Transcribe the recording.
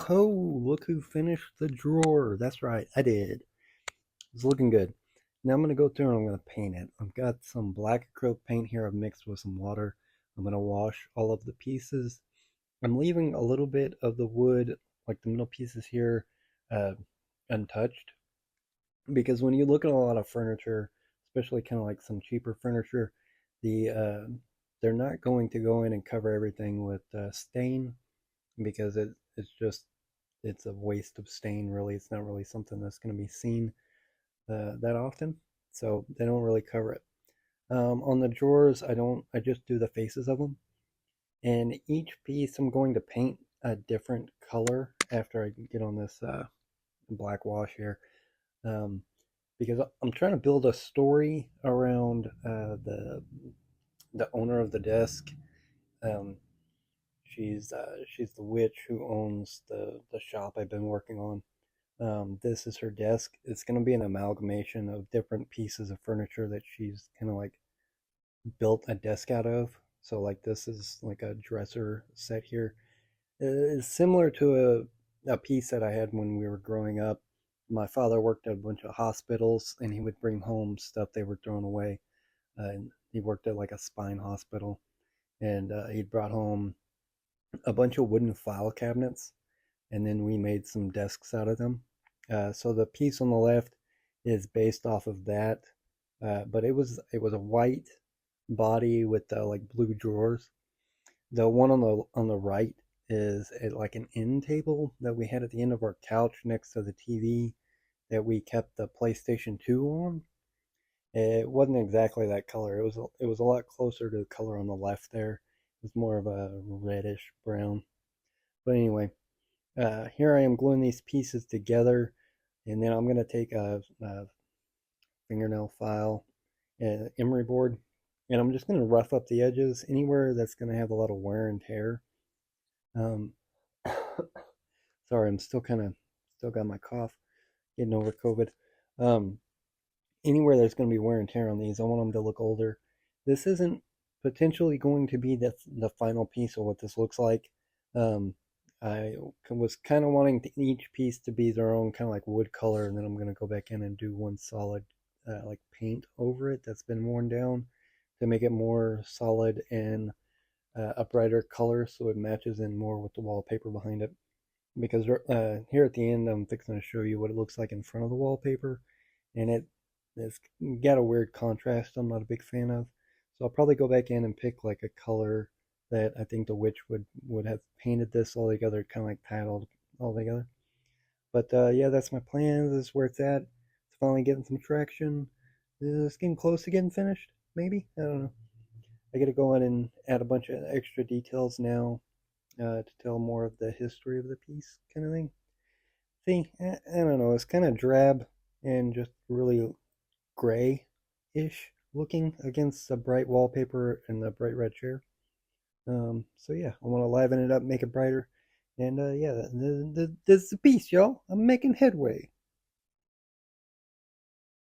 Oh, look who finished the drawer. That's right, I did. It's looking good. Now I'm going to go through and I'm going to paint it. I've got some black acrylic paint here I've mixed with some water. I'm going to wash all of the pieces. I'm leaving a little bit of the wood, like the middle pieces here, uh, untouched. Because when you look at a lot of furniture, especially kind of like some cheaper furniture, the they're not going to go in and cover everything with stain because it's just it's a waste of stain. Really, it's not really something that's going to be seen that often, so they don't really cover it. On the drawers, I don't. I just do the faces of them, and each piece I'm going to paint a different color after I get on this black wash here. Um, because I'm trying to build a story around the owner of the desk. Um, she's the witch who owns the shop I've been working on. This is her desk. It's going to be an amalgamation of different pieces of furniture that she's kind of like built a desk out of. So like this is like a dresser set here. It's similar to a piece that I had when we were growing up. My father worked at a bunch of hospitals and he would bring home stuff they were throwing away. And he worked at like a spine hospital and he'd brought home a bunch of wooden file cabinets and then we made some desks out of them. So the piece on the left is based off of that, but it was a white body with like blue drawers. The one on the right is like an end table that we had at the end of our couch next to the TV that we kept the PlayStation 2 on. It wasn't exactly that color. It was a lot closer to the color on the left there. It was more of a reddish brown. But anyway, here I am gluing these pieces together, and then I'm gonna take a fingernail file, emery board, and I'm just gonna rough up the edges anywhere that's gonna have a lot of wear and tear. Um, sorry, I'm still got my cough, getting over COVID. Um, Anywhere there's going to be wear and tear on these, I want them to look older. This isn't potentially going to be the final piece of what this looks like. Um, I was kind of wanting each piece to be their own kind of like wood color, and then I'm going to go back in and do one solid like paint over it that's been worn down to make it more solid and a brighter color so it matches in more with the wallpaper behind it. Because here at the end, I'm fixing to show you what it looks like in front of the wallpaper, and it's got a weird contrast I'm not a big fan of. So I'll probably go back in and pick like a color that I think the witch would have painted this all together, kind of like tied all together. But yeah, that's my plan. This is where it's at. It's finally getting some traction. It's getting close to getting finished. Maybe, I don't know. I got to go in and add a bunch of extra details now to tell more of the history of the piece, kind of thing. See, I don't know. It's kind of drab and just really gray-ish looking against the bright wallpaper and the bright red chair. So yeah, I want to liven it up, make it brighter, and yeah, this is the piece, y'all. I'm making headway.